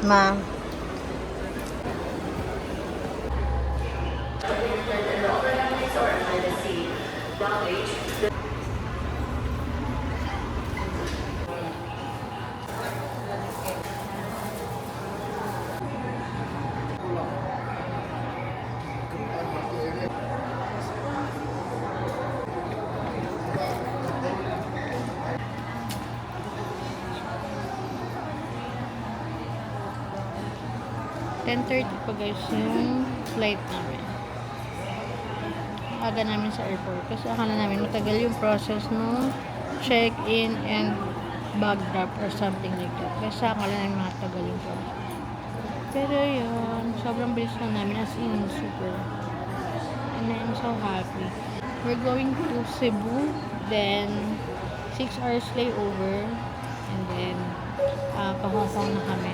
Ma. 10:30 pa guys yung flight namin. Aga namin sa airport kasi akala namin matagal yung process no check-in and bag drop or something like that. Kasi akala namin matagal yung process. Pero yun, sobrang bilis lang namin as in super. And I'm so happy. We're going to Cebu, then 6 hours layover, and then pa-Hong Kong na kami.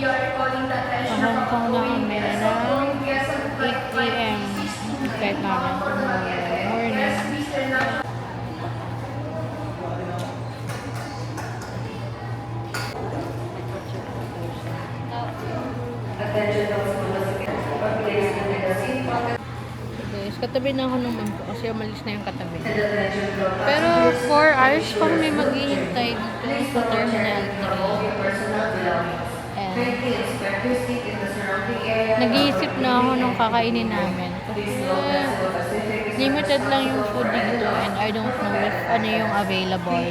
Pa-Hong Kong na kami ng 8 AM flight namin tomorrow morning. Guys, katabi na ako ng mom ko kasi umalis na yung katabi. Pero 4 hours pa kami maghihintay dito sa Terminal 3. Nag-iisip na ako nung kakainin namin. Kasi limited lang yung food dito and I don't know if ano yung available.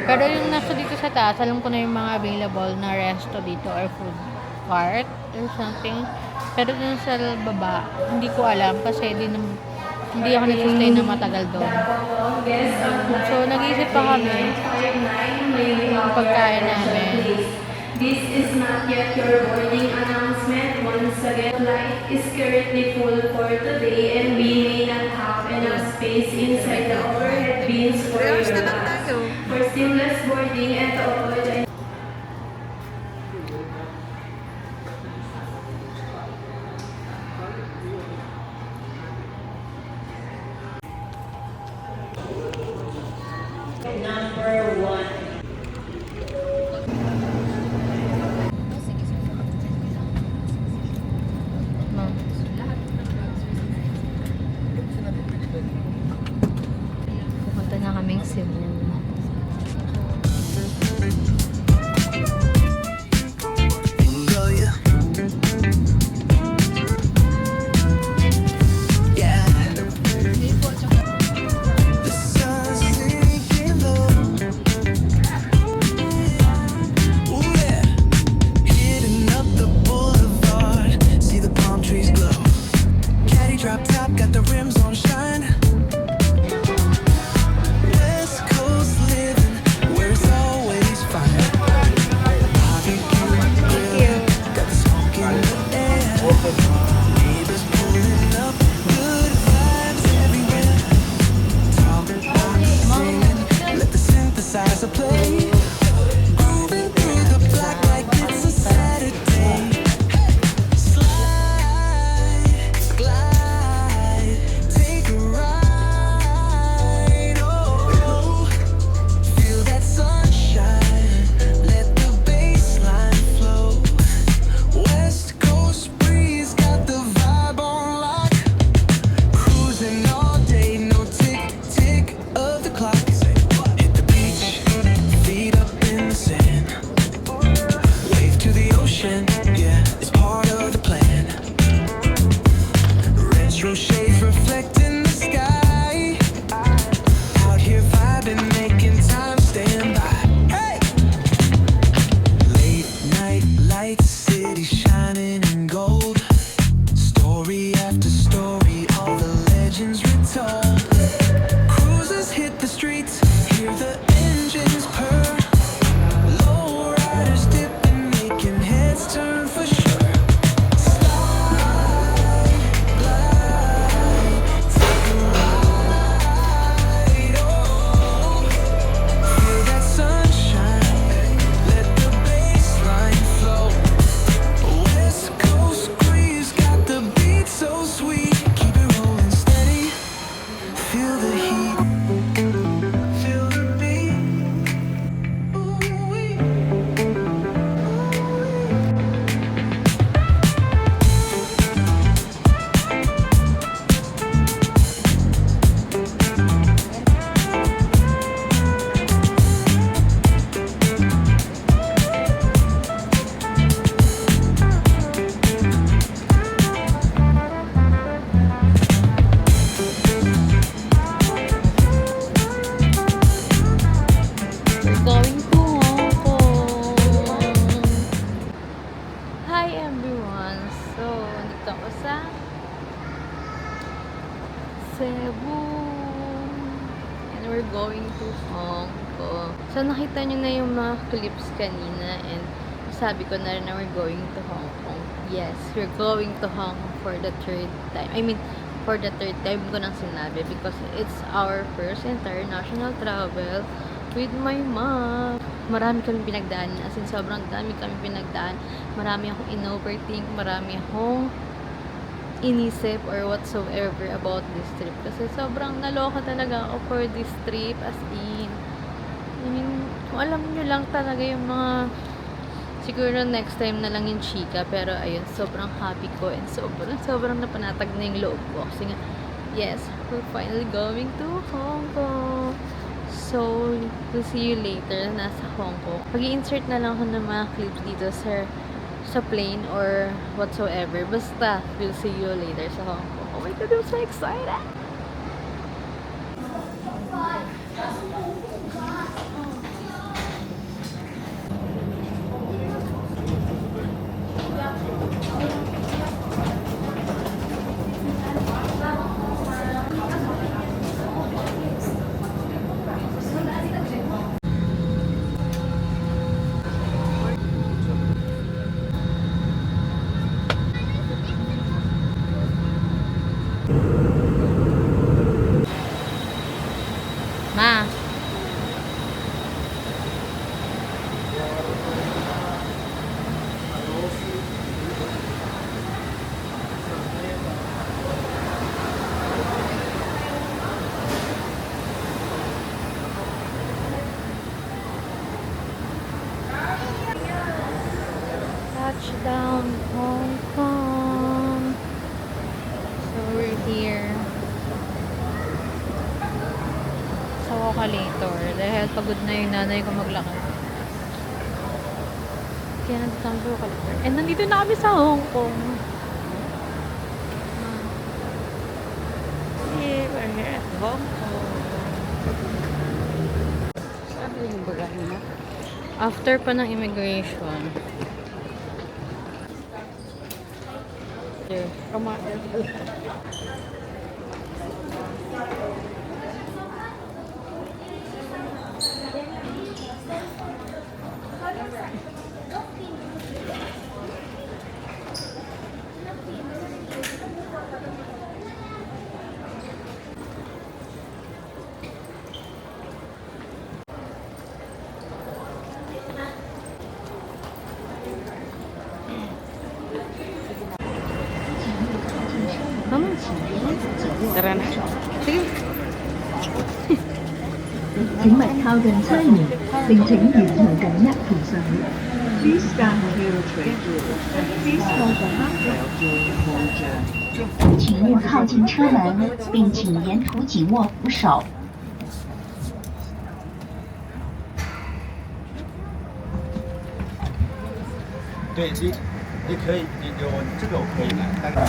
Pero yung nasa dito sa taas, alam ko na yung mga available na resto dito or food cart or something. Pero dun sa baba, hindi ko alam kasi hindi ako nag-stay na matagal doon. So, nag-iisip pa kami yung pagkain namin. This is not yet your boarding announcement. Once again, flight is currently full for today and we may not have enough space inside the overhead bins for your bags. For seamless boarding and to avoid number 1. Pupunta na kaming Cebu. Drop top, got the rims on shine. West Coast living, where it's always fine. Barbecue grill, got the smoke in the air. Neighbors pulling up, good vibes everywhere. Talking, singing, let the synthesizer play. Grooving through the block like it's a Saturday. Shades reflecting the sky. Out here vibing, making time stand by. Hey! Late night lights, city shining in gold. Story after story, all the legends retold. Cruisers hit the streets, hear the engines purr. Low riders dipping, making heads turn for sure. Cebu. And we're going to Hong Kong. So, nakita nyo na yung mga clips kanina and sabi ko na rin na we're going to Hong Kong. Yes, we're going to Hong Kong for the third time. I mean, for the third time ko nang sinabi because it's our first international travel with my mom. Marami kami pinagdaan. As in, sobrang dami kami pinagdaan. Marami akong in-overthink. Marami akong inisip or whatsoever about this trip. Kasi sobrang naloka talaga ako for this trip. As in, I mean, kung alam nyo lang talaga yung mga siguro next time na lang yung chika. Pero ayun, sobrang happy ko and sobrang napanatag na yung loob ko. Kasi nga, yes, we're finally going to Hong Kong. So, we'll see you later na nasa Hong Kong. Mag-i-insert na lang ako ng mga clips dito sa plane or whatsoever. Basta, we'll see you later sa Hong Kong. Oh my God, I'm so excited! Ma! Touchdown, Hong Kong. So we're here sa Wakalator dahil pagod na yung nanay ko maglakad. Kaya nandito kami sa Wakalator. And nandito na kami sa Hong Kong. Yeah, we're here at Hong Kong. Sabi yung bagahe mo. After pa ng immigration. Here. Kumain. Mama, Tara na. sige. 請勿靠近窗簾，並請沿途緊握扶手。Please stand clear of traitors and please hold the handrail during closure. 请勿靠近车门，并请沿途紧握扶手。对你可以，你有这个我可以来，但是。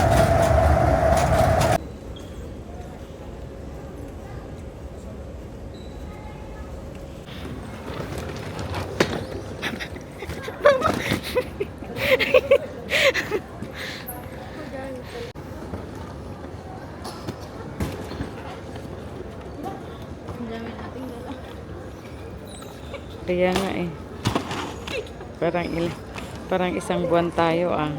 Ang dami nating dala. Kaya nga eh. Parang isang buwan tayo ah.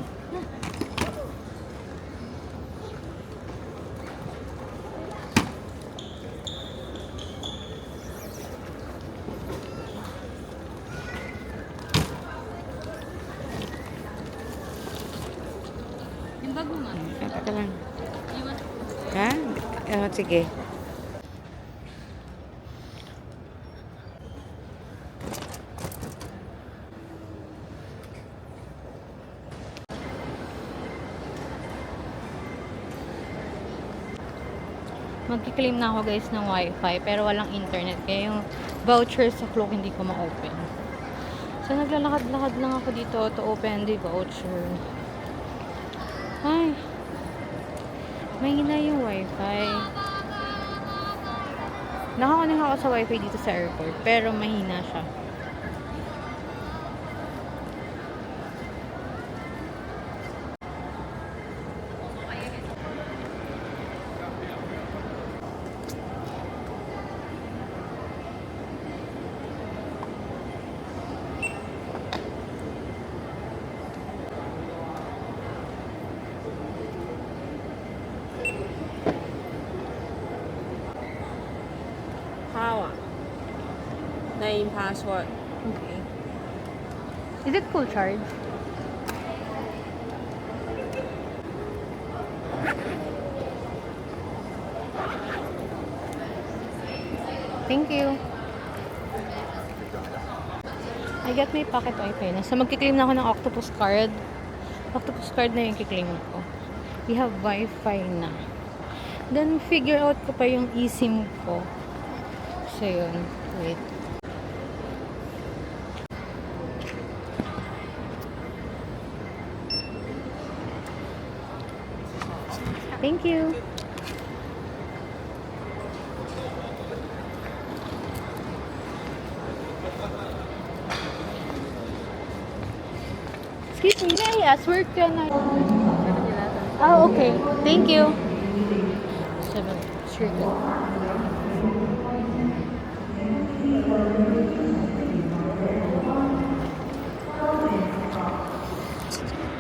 Yung bago nga. Teka lang. Iwan. Ha? Sige. Magki-claim na ako guys ng wifi pero walang internet kaya yung voucher sa Klook hindi ko ma-open. So naglalakad-lakad lang ako dito to open the voucher. Ay, mahina yung wifi. Nakakunik ako sa wifi dito sa airport pero mahina siya. Name password. Okay. Is it full charge? Thank you. I got my pocket wifi na. So, magkiklaim na ako ng Octopus card. Octopus card na yung kiklaim ko. We have wifi na. Then, figure out ko pa yung eSIM ko. So, yun. Wait. Thank you. Excuse me, may I ask where can I... Ah, okay. Thank you. 7. Sure.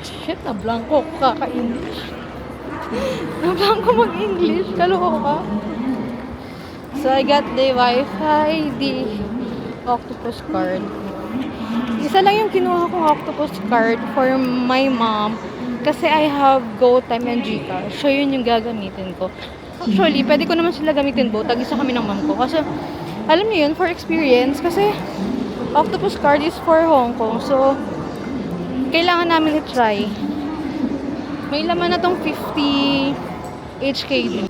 Shit, na-blanco ko kaka-English. Na-blanco mag-English. Kaloko ka. So, I got the Wi-Fi, the Octopus card. Isa lang yung kinuha kong Octopus card for my mom kasi I have GoTime and GCash. So, yun yung gagamitin ko. Actually, pwede ko naman sila gamitin both. Tag-isa kami ng mom ko. Kasi, alam niyo yun, for experience. Kasi, Octopus card is for Hong Kong. So, kailangan namin i-try. May laman na tong 50 HKD.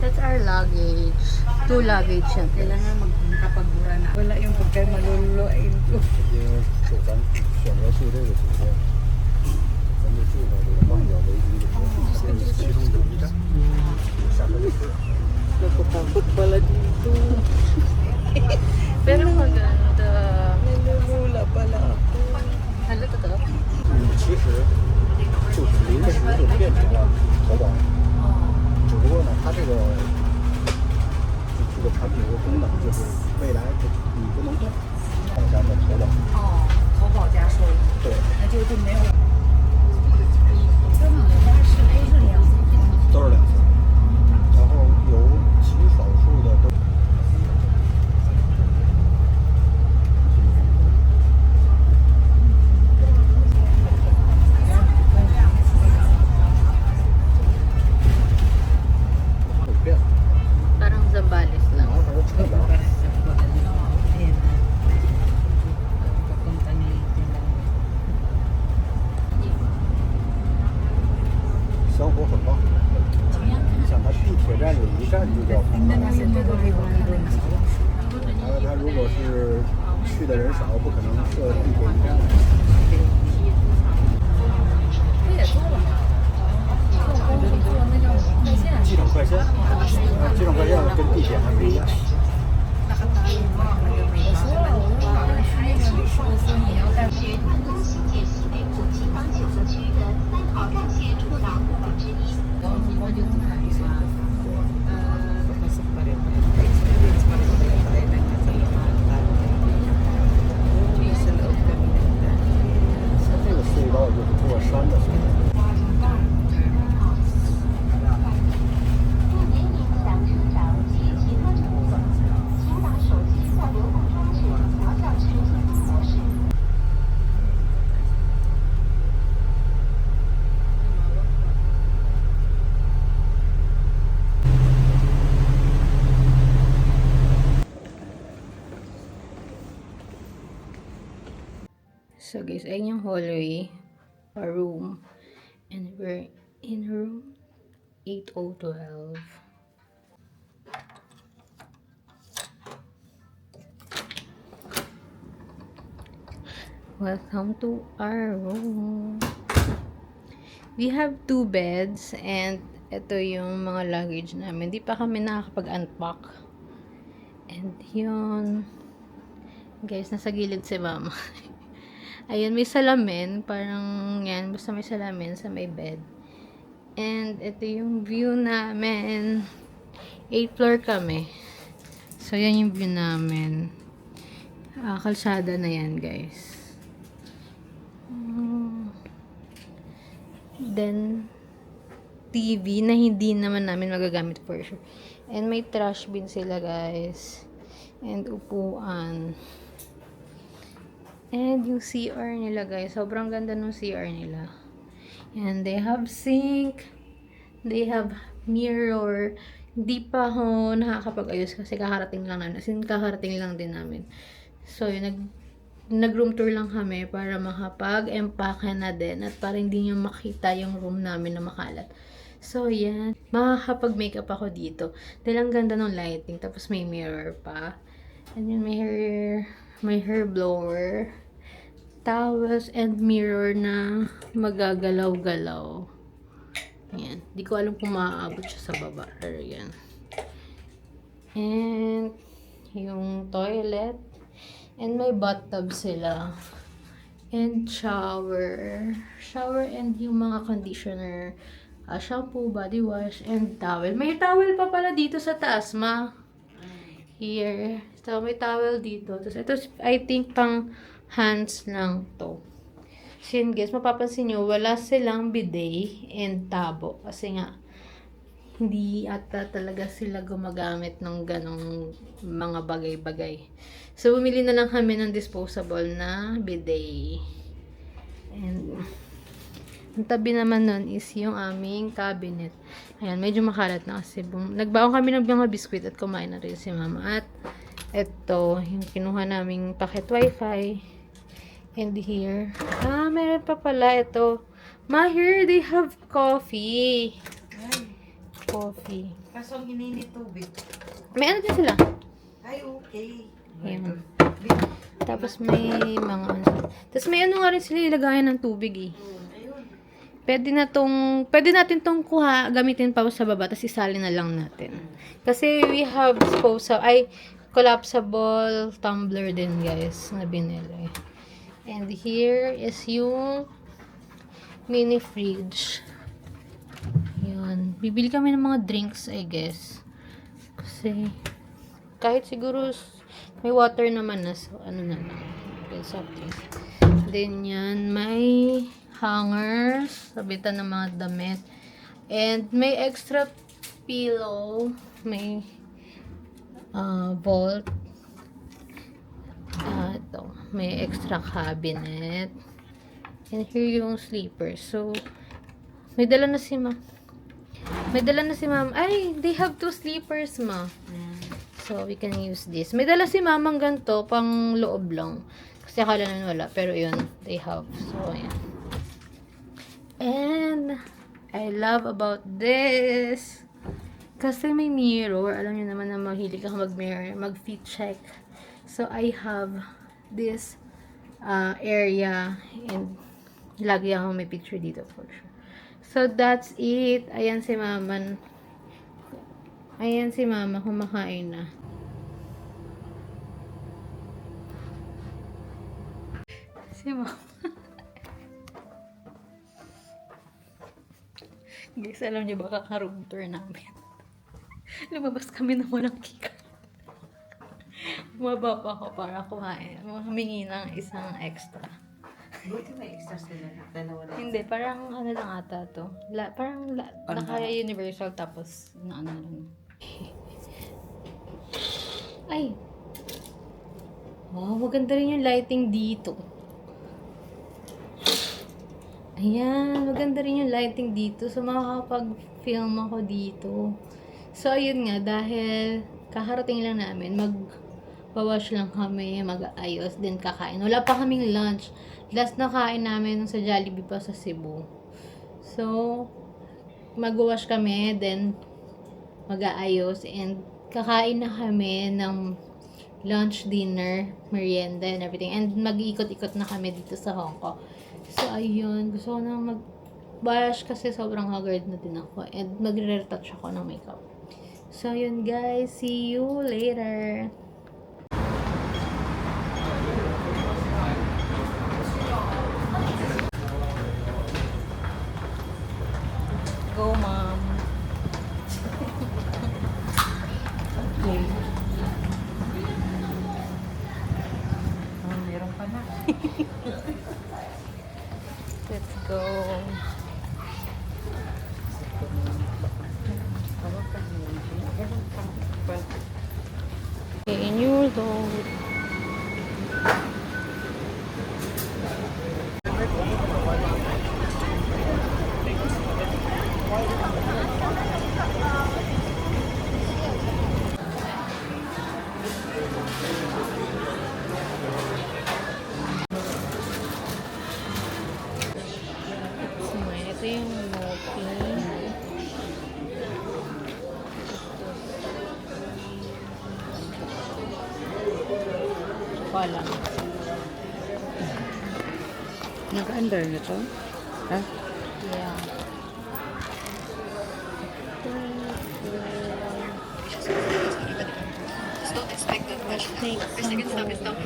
That's our luggage. 2 luggage yan. Kailangan magpapagbura na. Wala yung pagka maluluin ko. 这些选择是这个酒店，咱就住在这个旺角唯一的这是其中有一站，下车就是。 Nakatakot pala dito. Pero maganda. Nalulula pala ako. Hala, totoo?其实就是临时就变成了淘宝，只不过呢，它这个产品的功能就是未来你不能动，咱们淘宝。哦，淘宝加收，对，那就没有。这么多是都是两次。都是2次，然后有极少数的都。变了， Parang Zambales 然 lang. 后它是车表。 Ayan na. Papuntang Leyte lang. 生活很棒。像它地铁站有一站就叫黄冈，它如果是去的人少，不可能设地铁一站。机场快线，机场快线跟地铁还不一样。Pasok pa rin. Experience pa rin tayo ng kasalamatan. Sa loob kami ng 这个隧道就是过山的隧道。So guys, ayun yung hallway, a room, and we're in room 8012. Welcome to our room. We have 2 beds and ito yung mga luggage namin. Di pa kami nakakapag-unpack. And yun, guys, nasa gilid si mama. Ayun, may salamin. Parang yan, basta may salamin sa may bed. And ito yung view namin. 8th floor kami. So, yan yung view namin. Kalsada na yan, guys. Then, TV na hindi naman namin magagamit for sure. And may trash bin sila, guys. And upuan. And yung CR nila, guys. Sobrang ganda ng CR nila. And they have sink. They have mirror. Hindi pa ako nakakapag-ayos kasi kakarating lang namin. As in, kakarating lang din namin. So, yun, nag-room tour lang kami para makapag-empake na din at para hindi nyo makita yung room namin na makalat. So, yan. Makakapag-makeup ako dito. Dahil ang ganda ng lighting. Tapos may mirror pa. And yun, may hair blower. Towels and mirror na magagalaw-galaw. Yan. Di ko alam kung maaabot siya sa baba. Pero yan. And yung toilet. And may bathtub sila. And shower. Shower and yung mga conditioner. Shampoo, body wash, and towel. May towel pa pala dito sa taas, ma. Here. So, may towel dito. Tapos, ito, I think, pang hands lang to. So, yun, guys, mapapansin nyo, wala silang bidet and tabo. Kasi nga, hindi ata talaga sila gumagamit ng ganong mga bagay-bagay. So, bumili na lang kami ng disposable na bidet. And, ang tabi naman nun is yung aming cabinet. Ayan, medyo makalat na kasi. Nagbaon kami ng mga biskwit at kumain na rin si mama. At ito, yung kinuha naming packet wifi. And here, meron pa pala ito. Ma, here they have coffee. Coffee. Kaso ang hininit tubig. May ano din sila? Ay, okay. Ayan. Tapos may mga ano. Tapos may ano nga rin sila ilagayan ng tubig eh. Ayun. Pwede natin tong gamitin pa sa baba, tapos isalin na lang natin. Kasi we have collapsible tumbler din, guys, na binili. And here is yung mini fridge. Yun. Bibili kami ng mga drinks, I guess. Kasi, kahit siguro may water naman na, so ano na lang. Okay, something. Then yan, may hangers, sabitan ng mga damit. And may extra pillow, may vault. Ito, may extra cabinet. And here yung sleepers. So, may dala na si ma'am. Ay, they have 2 sleepers, ma. So, we can use this. May dala si mamang ganito, pang loob lang. Kasi akala namin wala. Pero yun, they have. So, ayan. And, I love about this. Kasi may mirror. Alam niyo naman na mahilig ako mag-mirror. Mag-fit check. So, I have this area. And, lagi ako may picture dito for sure. So, that's it. Ayan si mama. Ayan si mama. Kumakain na. Si mama. Guys, alam niyo ba kaka-room tour namin? Lumabas kami na walang kika. Bumaba pa ako para kumain. Humingi ng isang extra. Buti may extra sila na dalawa na. Hindi, parang ano lang ata to. Naka-universal tapos na ano lang. Ay! Wow, maganda rin yung lighting dito. Ayan, maganda rin yung lighting dito. So, makakapag-film ako dito. So, ayun nga, dahil kakarating lang namin, mag-wash lang kami, mag-ayos, din kakain. Wala pa kaming lunch. Last na kain namin sa Jollibee pa sa Cebu. So, mag-wash kami, then mag-aayos, and kakain na kami ng lunch, dinner, merienda, and everything. And mag-iikot-ikot na kami dito sa Hong Kong. So, ayun. Gusto ko na mag-blush kasi sobrang haggard na din ako. And magre-retouch ako ng makeup. So, ayun guys. See you later. Let's go. Okay, in your load. Ito yung mochi. Wala. Naka-under na to? Ha? Yeah. Let's take some food.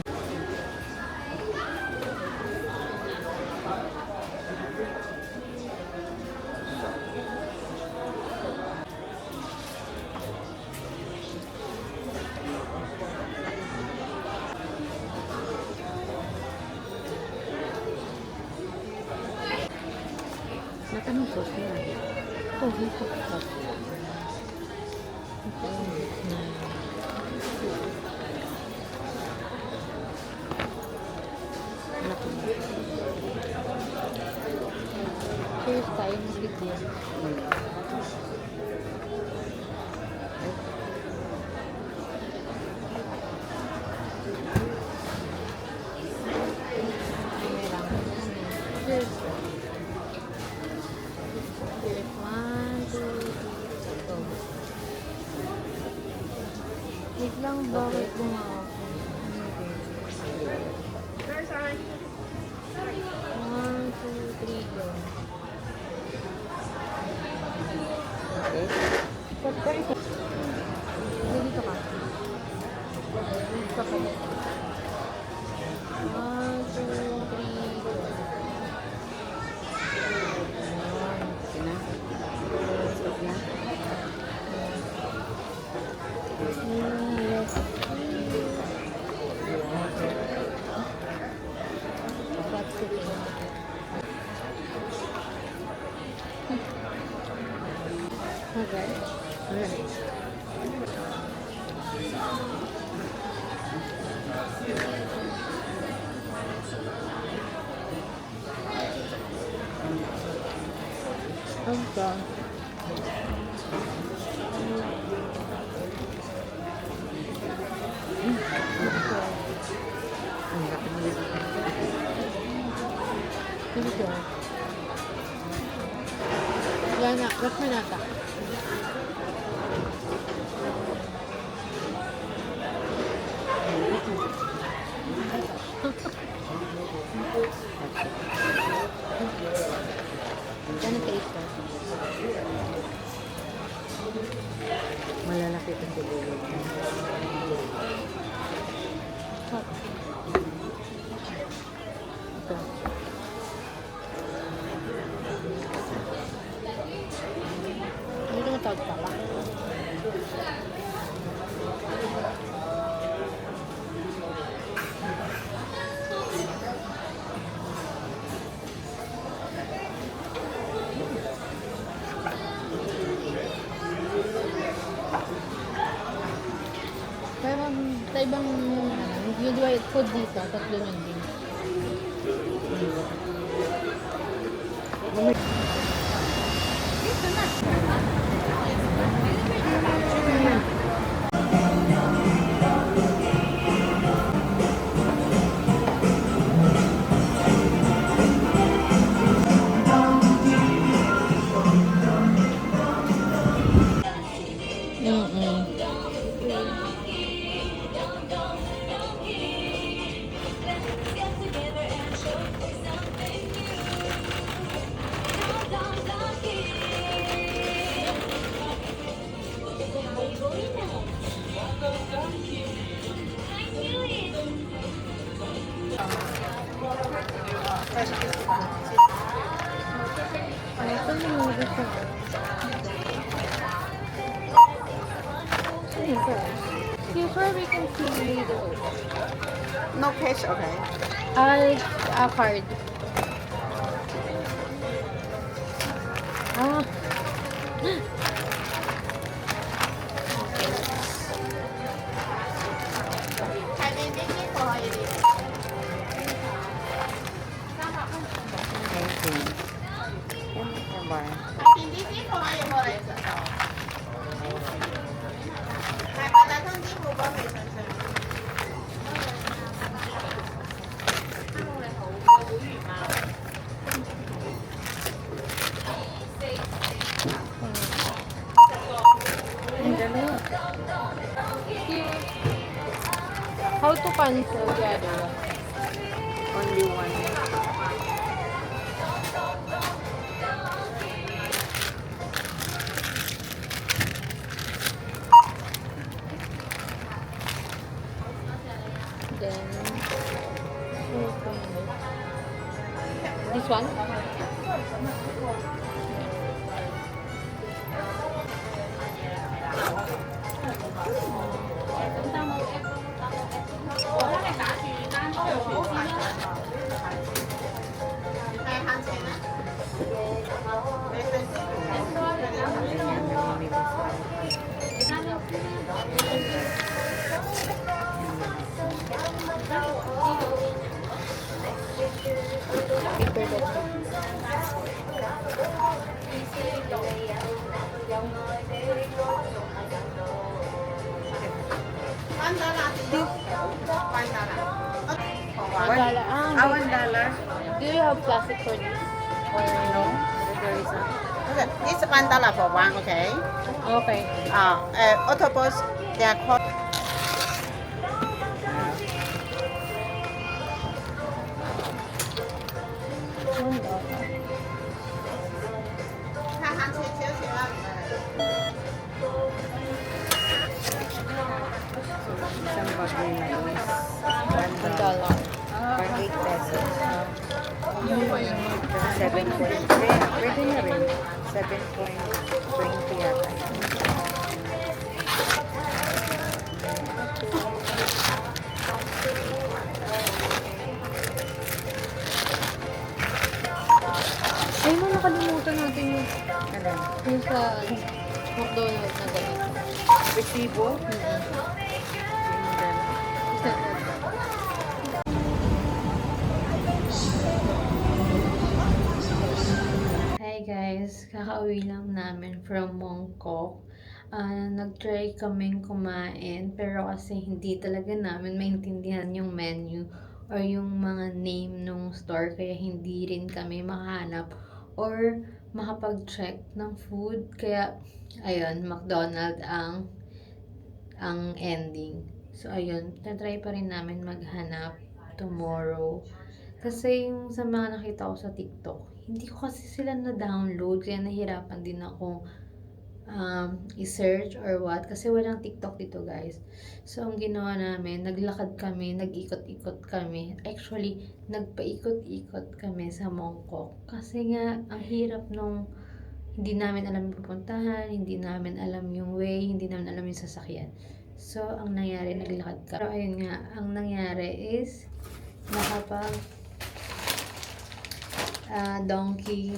Natanong sauce na. Oh, dito ka. Cheers tayo magiging. Cheers. Cheers. 1, 2, 3, go. Wait lang, bakit bumawak? 1, 2, 3, go. Okay. Dito ka. Dito ka. 1, 2, 3, go. Okay na. Stop na. Yes. That's it. Okay. Alright. Okay. Ang laki mo yan. Dito. Yan na. What's my nata? Yan ang taste ko. Malalaki ito siguro. Hot. Ito. Hindi mo tawag pa ba? Pero sa ibang yung food dito, tatlo yun din. Here's where we can see the No fish, okay. Card. Ah. Thank you. Yan, yan ba? Ang dalawa. How to cancel the other one? Only one. Then, this one? Ganyan yung nilabas. $1. Ah, $1. do you have plastic for this? Or No, there is a. Okay, it's $1 for one. Okay. Okay. Octopus, they are called. Isang bagay na is $1 for 8 pesos. 7.20. Pwede na rin. 7.20 yata. Ay, mo nakalimutan natin Ano? yung sa McDonald's na ganito. Resibo? Hi guys, kakauwi lang namin from Mongkok. Nag-try kaming kumain pero kasi hindi talaga namin maintindihan yung menu or yung mga name ng store kaya hindi rin kami makahanap or makapag-check ng food. Kaya ayun, McDonald's ang ending. So ayun, try pa rin namin maghanap tomorrow. Kasi yung sa mga nakita ko sa TikTok, hindi ko kasi sila na-download kaya nahirapan din ako i-search or what kasi walang TikTok dito guys. So ang ginawa namin, naglakad kami, nag-ikot-ikot kami. Actually, nagpaikot-ikot kami sa Mongkok kasi nga ang hirap nung hindi namin alam yung pupuntahan, hindi namin alam yung way, hindi namin alam yung sasakyan. So ang nangyari, naglakad ka. Pero ayun nga, ang nangyari is donkey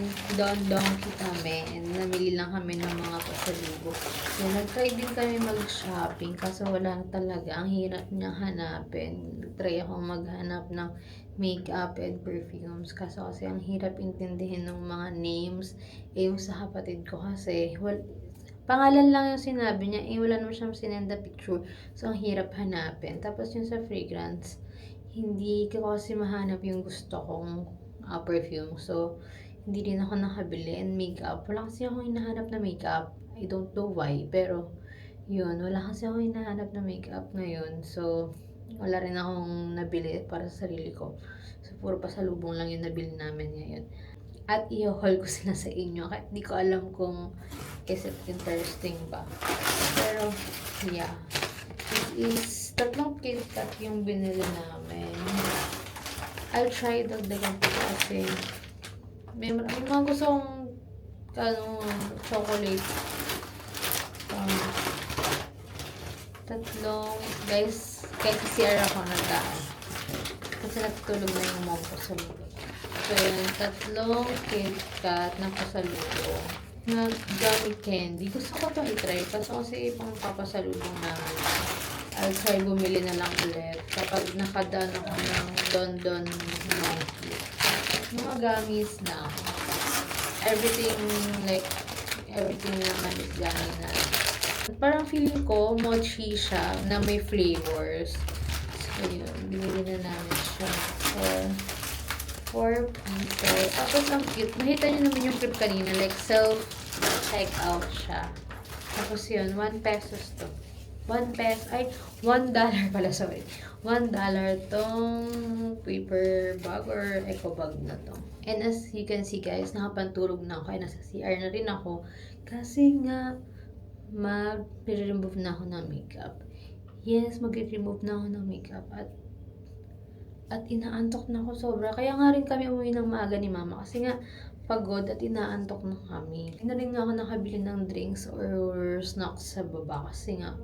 kami and namili lang kami ng mga pasalubong. So, nag-try din kami mag-shopping kasi wala talaga. Ang hirap niyang hanapin. Nag-try akong maghanap ng makeup and perfumes kasi ang hirap intindihin ng mga names. Yung sa kapatid ko kasi pangalan lang yung sinabi niya, wala naman siyang sinenda picture. So, ang hirap hanapin. Tapos yung sa fragrance, hindi ko kasi mahanap yung gusto kong perfume. So, hindi rin ako nakabili. And makeup, wala kasi ako hinahanap na makeup. I don't know why. Pero, yun, wala kasi ako hinahanap na makeup ngayon. So, wala rin akong nabili para sa sarili ko. So, puro pasalubong lang yung nabili namin ngayon. At i-haul ko sila sa inyo. Kahit di ko alam kung is it interesting ba. Pero, yeah. It is 3 KitKat yung binili namin. I'll try dagdagan ko kasi may mga gusto kong chocolate. 3 guys, kahit CR ako nagdaan. Kasi tulog na yung mom ko sa loob. So, yun, 3 KitKat na pasalubong na gummy candy. Gusto ko to i-try. Kasi pang papasalubong namin. I'll try bumili na lang ulit kapag nakadaan ako ng Don Monkey. Mga gummies na ako. Everything naman is gummy na. Parang feeling ko, mochi siya na may flavors. So, yun. Binili na namin siya for people. Tapos, ang cute. Nakita niyo naman yung clip kanina. Like, self-checkout siya. Tapos yun, 1 pesos to. 1 peso, ay, $1 pala, sorry. $1 tong paper bag or eco bag na to. And as you can see guys, nakapantulog na ako. Ay, nasa CR na rin ako. Kasi nga, mag-remove na ako ng makeup. Yes, mag-remove na ako ng makeup. At inaantok na ako sobra. Kaya nga rin kami umuwi ng maaga ni mama. Kasi nga, pagod at inaantok na kami. Hindi na rin nga ako nakabili ng drinks or snacks sa baba. Kasi nga,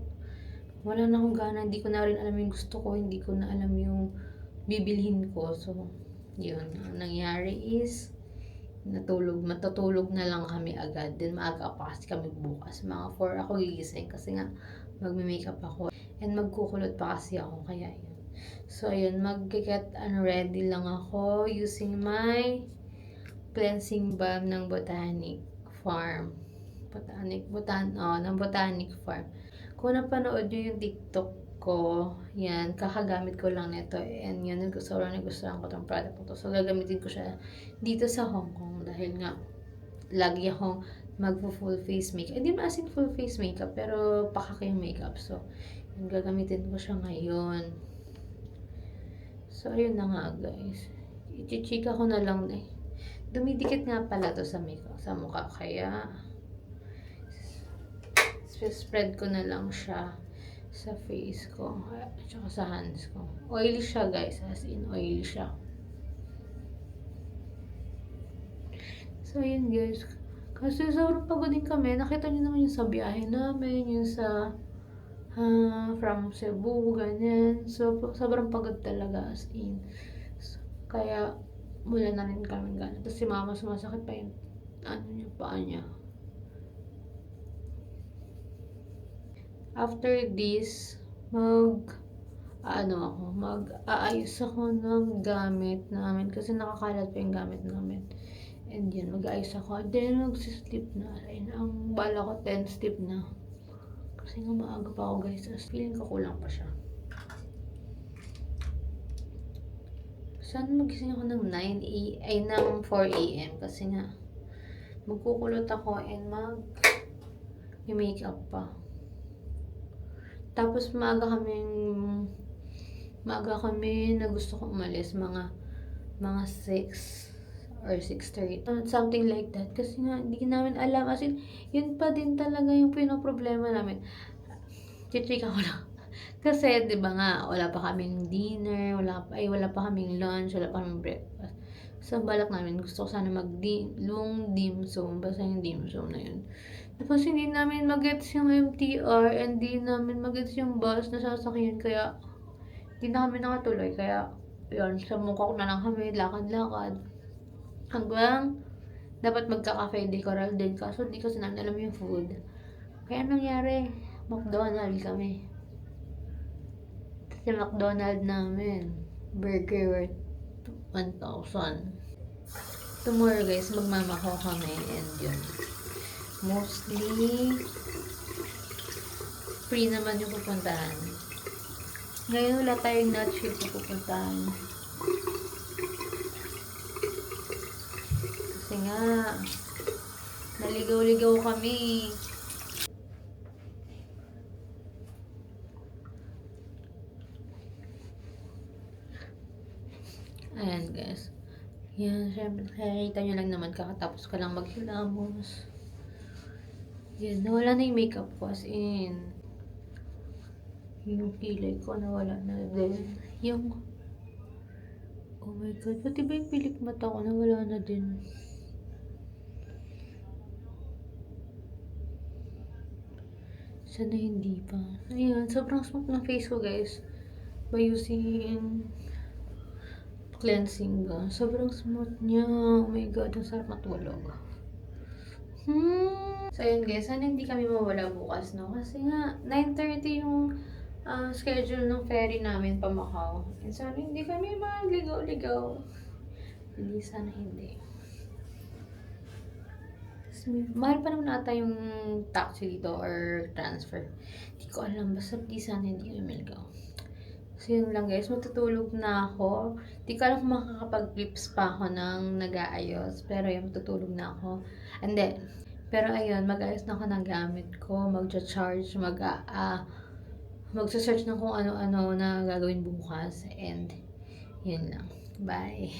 wala na akong gana. Hindi ko na rin alam yung gusto ko. Hindi ko na alam yung bibilhin ko. So, yun. Ang nangyari is, matutulog na lang kami agad. Then, maaga pa kasi kami bukas. Mga 4 ako gigising kasi nga, magme-makeup ako. And magkukulot pa kasi ako. Kaya, yun. So, ayun. Mag-get ready lang ako using my cleansing balm ng Botanic Farm. Ng Botanic Farm. Kung napanood nyo yung TikTok ko, yan, kakagamit ko lang nito. And yan, sobrang nagustuhan ko itong product ko to. So, gagamitin ko siya dito sa Hong Kong. Dahil nga, lagi akong magpo-full face makeup. Hindi man as in full face makeup, pero pakaka yung makeup. So, yun, gagamitin ko siya ngayon. So, ayun na nga, guys. Ichichika ko na lang eh. Dumidikit nga pala to sa makeup, sa mukha. Kaya, spread ko na lang siya sa face ko at saka sa hands ko. Oily siya guys, as in oily siya. So yun guys, kasi sobrang pagod din kami. Nakita niyo naman yung sa biyahe namin, yung sa from Cebu, ganyan. So sobrang pagod talaga as in. So, kaya mula na rin kami gana. Tapos si mama sumasakit pa yung paa niya. After this, mag-aayos ako ng gamit namin kasi nakakalat pa yung gamit namin. And yun, mag-aayos ako. Then, mag-sleep na. Ayun, ang bala ko 10 sleep na. Kasi nga maaga pa ako guys. As feeling ko kulang pa siya. Saan magising ako ng 4 a.m. Kasi nga, magkukulot ako and mag-makeup pa. Tapos maaga kami na gusto ko umalis mga 6 or 6:30. Something like that. Kasi nga, hindi namin alam. As in, yun pa din talaga yung pinoproblema namin. Chichika ko lang. Kasi, di ba nga, wala pa kaming dinner, wala pa kaming lunch, wala pa kaming breakfast. So, balak namin, gusto ko sana mag-long dim sum. Basta yung dim sum na yun. Tapos hindi namin mag-gets yung MTR and hindi namin mag-gets yung bus na sasakyan. Kaya hindi na kami nakatuloy. Kaya yun, sa mukha ko na lang kami, lakad-lakad. Hanggang dapat magka-cafe de Coral din. Kaso hindi kasi namin alam yung food. Kaya nangyari, McDonald's kami. Kasi McDonald's namin, burger worth 1,000. Tomorrow guys, magmamakaw kami and yun. Mostly free naman yung pupuntahan. Ngayon wala tayong night shift na pupuntahan. Kasi nga, naligaw-ligaw kami. Ayan guys. Yan, syempre, nakikita nyo lang naman kakatapos ko lang maghilamos. Yan, nawala na yung makeup ko as in. Yung kilay ko nawala na din. Yung, oh my god, pati ba yung pilik mata ko nawala na din. Sana hindi pa. Ayan, sobrang smooth ng face ko guys. By using cleansing ba? Sobrang smooth niya. Oh my God, ang sarap matulog. So, yun guys. Sana hindi kami mawala bukas, no? Kasi nga, 9:30 yung schedule ng ferry namin pa Macau. And sana hindi kami magligaw-ligaw. Hindi, sana hindi. Mahal pa naman ata yung taxi dito or transfer. Hindi ko alam. Basta di sana hindi kami maligaw. So yun lang guys. Matutulog na ako. Di ko alam kung makakapag-clips pa ako ng nag-aayos. Pero yun, matutulog na ako. And then, pero ayun, mag-ayos na ako ng gamit ko. Mag-charge, mag-search na kung ano-ano na gagawin bukas. And yun lang. Bye.